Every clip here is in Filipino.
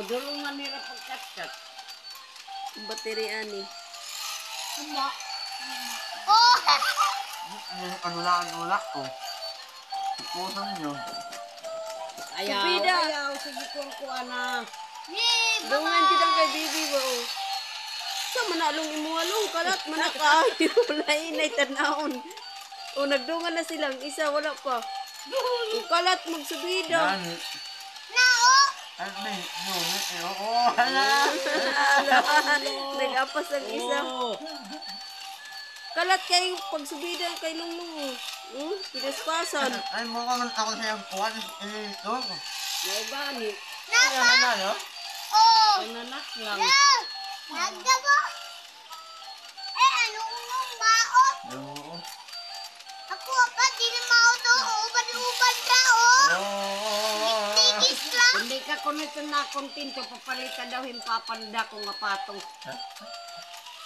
Dulungan nila pagkat-kat. Baterya ni. Oh! Ano lang ko. Ipusan nyo. Subida. Ayaw, sige kung kuana. Yay! Dungan kita kay bibi ba o. Sa manalong imuhalong kalat manakayo. Lainay tanahon. O nagdungan na silang isa wala pa. O kalat magsubida. Yan. Nao! Ano ba yun? Oo, hala. Nag-apas ang isa. Oh. Kalat kay pagsubida kay Lunglung. Pinaspasan. Ay, mo ka man ako sa'yo. Kuha ito. Naugani. Ano na, no? Oh! Pananak lang. Ah! Nagdabo! Ano nung maot? Oo. Ako pa, di na maot o. Uban-uban ka o. Tigis lang. Hindi ka kunito na kontento, papalitan daw himpapanda ko nga patong.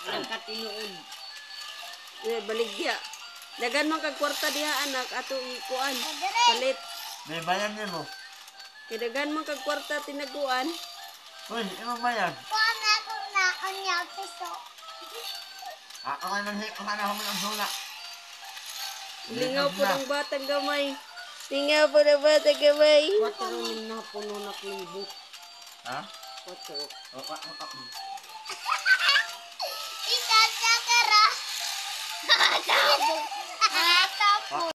Nagkatinuod. Baligya. Dagan man kag kwarta diha anak ato ikuan. Palit. May bayan niyo mo. Kidagan man kag kwarta tinaguan. Uy, ano bayan? Kuha na ako na kanya piso. Ako ay manhip ang hanahon mo ng sula. Lingaw po ng batang gamay. Lingaw po ng batang gamay. 4 na puno na klibo. Ha? 4. Isa sa kara. Sabog.